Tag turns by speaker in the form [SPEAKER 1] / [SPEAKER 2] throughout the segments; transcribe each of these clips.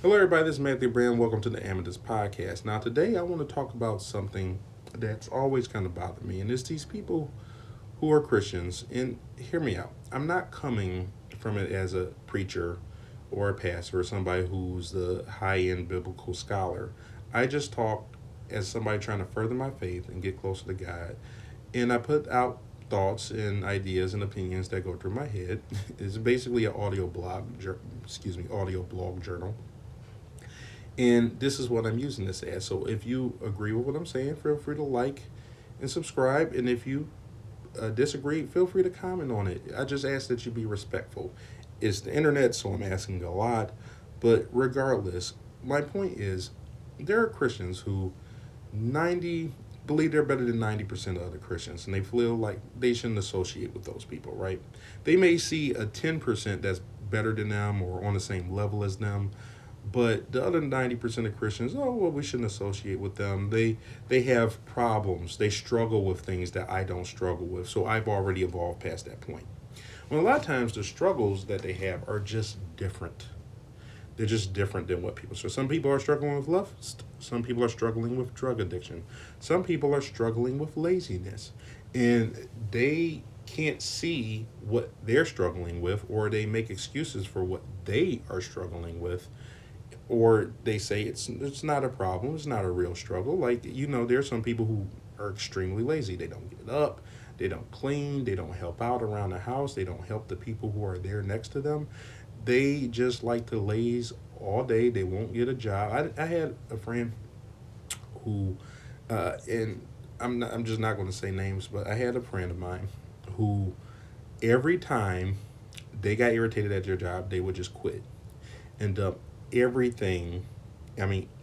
[SPEAKER 1] Hello, everybody. This is Matthew Brand. Welcome to the Amethyst Podcast. Now, today I want to talk about something that's always kind of bothered me, and it's these people who are Christians. And hear me out. I'm not coming from it as a preacher or a pastor or somebody who's the high end biblical scholar. I just talk as somebody trying to further my faith and get closer to God. And I put out thoughts and ideas and opinions that go through my head. It's basically an audio blog journal, and this is what I'm using this as. So if you agree with what I'm saying, feel free to like and subscribe. And if you disagree, feel free to comment on it. I just ask that you be respectful. It's the internet, so I'm asking a lot. But regardless, my point is there are Christians who 90 believe they're better than 90% of other Christians, and they feel like they shouldn't associate with those people, right? They may see a 10% that's better than them or on the same level as them, but the other 90% of Christians, oh well, we shouldn't associate with them. They have problems. They struggle with things that I don't struggle with. So I've already evolved past that point. Well, a lot of times the struggles that they have are just different. They're just different than what people. So some people are struggling with lust. Some people are struggling with drug addiction. Some people are struggling with laziness, and they can't see what they're struggling with, or they make excuses for what they are struggling with, or they say it's not a problem, it's not a real struggle. Like, there's some people who are extremely lazy. They don't get up, they don't clean, they don't help out around the house, they don't help the people who are there next to them. They just like to laze all day. They won't get a job. I had a friend who, and I'm just not going to say names, but I had a friend of mine who every time they got irritated at their job, they would just quit and dump everything,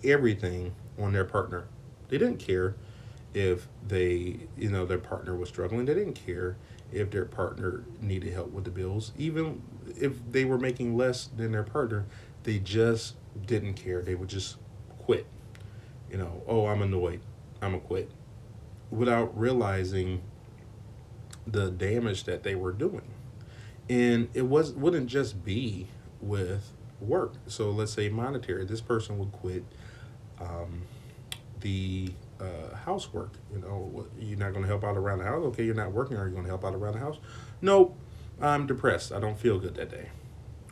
[SPEAKER 1] everything on their partner. They didn't care if their partner was struggling. They didn't care if their partner needed help with the bills. Even if they were making less than their partner, they just didn't care. They would just quit. Oh, I'm annoyed, I'm gonna quit, without realizing the damage that they were doing. And it wouldn't just be with work. So let's say monetary. This person would quit um, the housework. You're not going to help out around the house. Okay, you're not working. Are you going to help out around the house? Nope. I'm depressed. I don't feel good that day.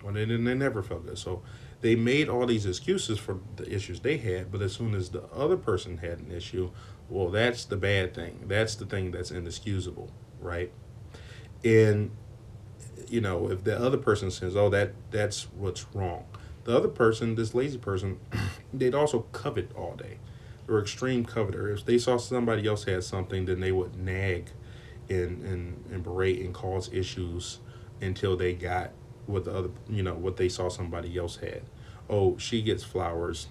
[SPEAKER 1] Well, they never felt good. So they made all these excuses for the issues they had. But as soon as the other person had an issue, well, that's the bad thing. That's the thing that's inexcusable, right? And if the other person says, "Oh, that's what's wrong," the other person, this lazy person, they'd also covet all day. They're extreme coveters. If they saw somebody else had something, then they would nag and berate and cause issues until they got what they saw somebody else had. Oh, she gets flowers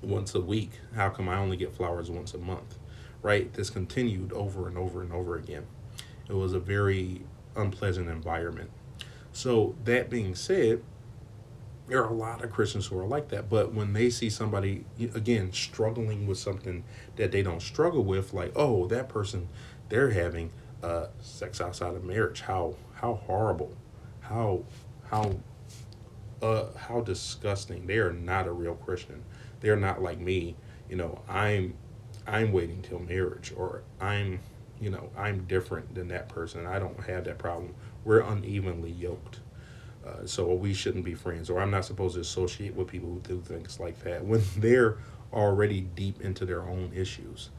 [SPEAKER 1] once a week. How come I only get flowers once a month? Right? This continued over and over and over again. It was a very unpleasant environment. So that being said, there are a lot of Christians who are like that. But when they see somebody again struggling with something that they don't struggle with, like, oh, that person, they're having sex outside of marriage. How horrible, how how how disgusting. They are not a real Christian. They're not like me. I'm waiting till marriage, or I'm different than that person. I don't have that problem. We're unevenly yoked. So we shouldn't be friends, or I'm not supposed to associate with people who do things like that when they're already deep into their own issues.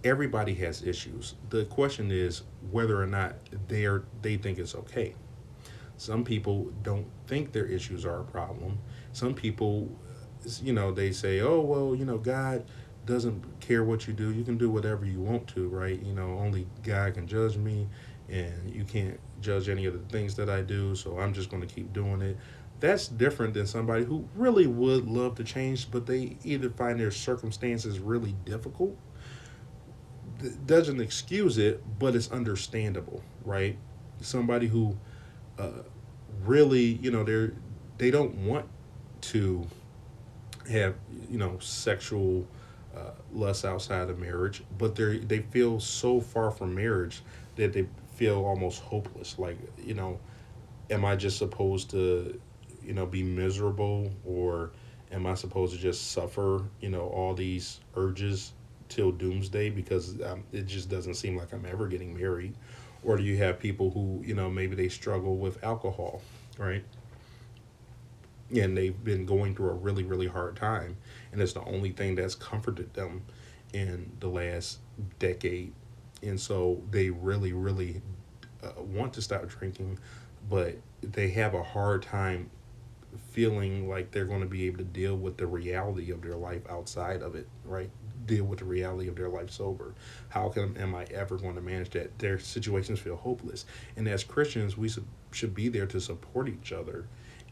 [SPEAKER 1] Everybody has issues. The question is whether or not they think it's okay. Some people don't think their issues are a problem. Some people, they say, oh, well, God doesn't care what you do. You can do whatever you want to, right? Only God can judge me, and you can't judge any of the things that I do, so I'm just going to keep doing it. That's different than somebody who really would love to change, but they either find their circumstances really difficult. Doesn't excuse it, but it's understandable, right? Somebody who uh, really, they don't want to have sexual lust outside of marriage, but they feel so far from marriage that they feel almost hopeless. Like, am I just supposed to be miserable, or am I supposed to just suffer, all these urges till doomsday because it just doesn't seem like I'm ever getting married? Or do you have people who, maybe they struggle with alcohol, right? And they've been going through a really, really hard time. And it's the only thing that's comforted them in the last decade. And so they really, really want to stop drinking, but they have a hard time feeling like they're going to be able to deal with the reality of their life outside of it, right? Deal with the reality of their life sober. How am I ever going to manage that? Their situations feel hopeless. And as Christians, we should be there to support each other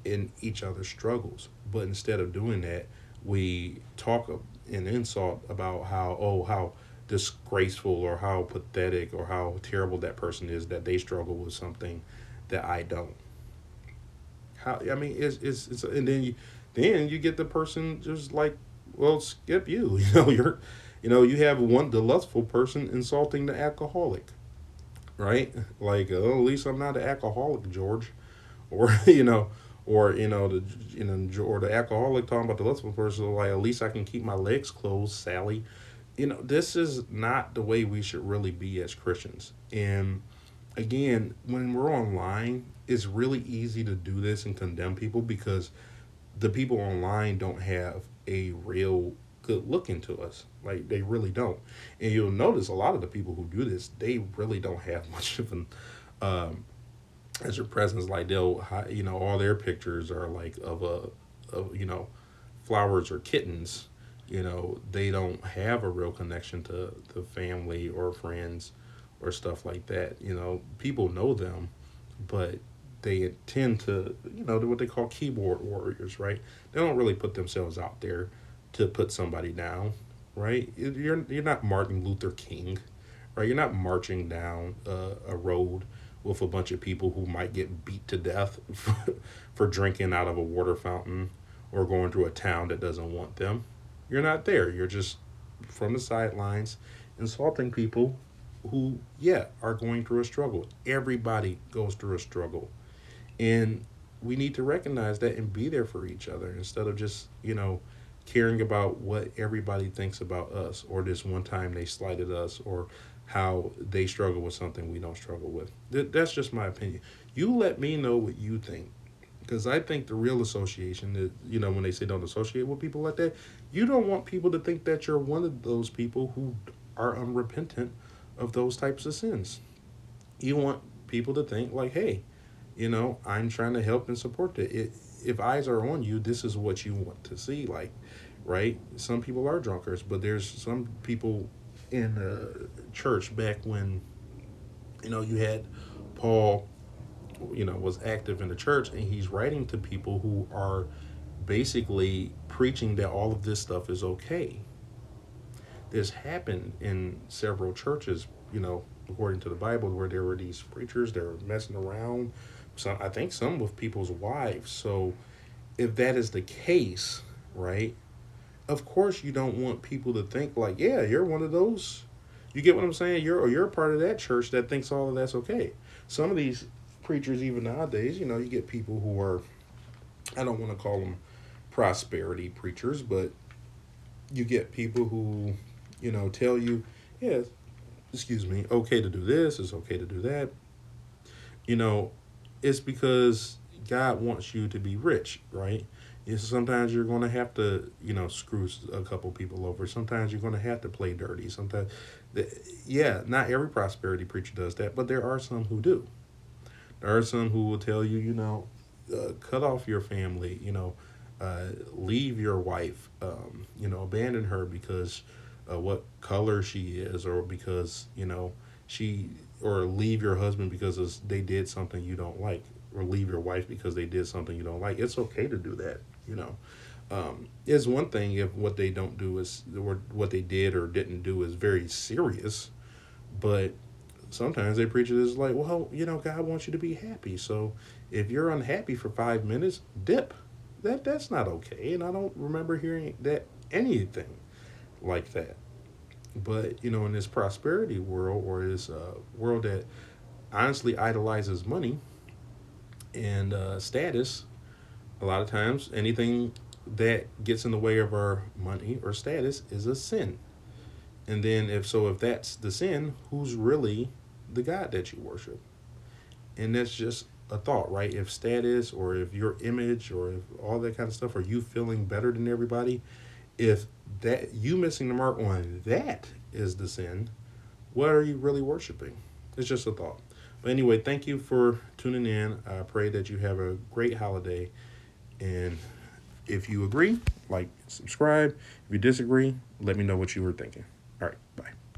[SPEAKER 1] in each other's struggles. But instead of doing that, we talk and insult about how disgraceful or how pathetic or how terrible that person is that they struggle with something that I don't. How I mean, it's and then you get the person just like, well, skip you. You have the lustful person insulting the alcoholic, right? Like, oh, at least I'm not an alcoholic, George, or or the alcoholic talking about the lustful person, like, at least I can keep my legs closed, Sally. This is not the way we should really be as Christians. And again, when we're online, it's really easy to do this and condemn people because the people online don't have a real good look into us. Like, they really don't. And you'll notice a lot of the people who do this, they really don't have much of an as your presence. Like, they'll all their pictures are like of flowers or kittens. They don't have a real connection to the family or friends or stuff like that. People know them, but they tend to, what they call keyboard warriors, right? They don't really put themselves out there to put somebody down, right? You're not Martin Luther King, right? You're not marching down a road with a bunch of people who might get beat to death for drinking out of a water fountain or going through a town that doesn't want them. You're not there. You're just from the sidelines insulting people who, yeah, are going through a struggle. Everybody goes through a struggle. And we need to recognize that and be there for each other instead of just, caring about what everybody thinks about us or this one time they slighted us or how they struggle with something we don't struggle with. That's just my opinion. You let me know what you think. Because I think the real association is, when they say don't associate with people like that, you don't want people to think that you're one of those people who are unrepentant of those types of sins. You want people to think like, hey, I'm trying to help and support that. If eyes are on you, this is what you want to see. Like, right? Some people are drunkards, but there's some people in the church back when, you had Paul, was active in the church, and he's writing to people who are basically preaching that all of this stuff is okay. This happened in several churches, according to the Bible, where there were these preachers that were messing around. I think some with people's wives. So if that is the case, right, of course you don't want people to think like, yeah, you're one of those. You get what I'm saying? You're a part of that church that thinks all of that's okay. Some of these preachers, even nowadays, you get people who are, I don't want to call them prosperity preachers, but you get people who, tell you, yeah, excuse me, okay to do this, it's okay to do that. It's because God wants you to be rich, right? Sometimes you're going to have to, screw a couple people over. Sometimes you're going to have to play dirty. Sometimes, yeah, not every prosperity preacher does that, but there are some who do. There are some who will tell you, cut off your family, leave your wife, abandon her because what color she is, or because, she, or leave your husband because they did something you don't like, or leave your wife because they did something you don't like. It's okay to do that, It's one thing if what they don't do is, or what they did or didn't do is very serious, but sometimes they preach it as like, well, God wants you to be happy. So if you're unhappy for 5 minutes, dip. That's not okay. And I don't remember hearing that anything like that. But in this prosperity world, or this world that honestly idolizes money and status, a lot of times anything that gets in the way of our money or status is a sin. And then if that's the sin, who's really the God that you worship? And that's just a thought, right? If status or if your image or if all that kind of stuff, or you feeling better than everybody, if that you missing the mark on that is the sin, what are you really worshiping? It's just a thought. But anyway, thank you for tuning in. I pray that you have a great holiday. And if you agree, like, subscribe. If you disagree, let me know what you were thinking. All right, bye.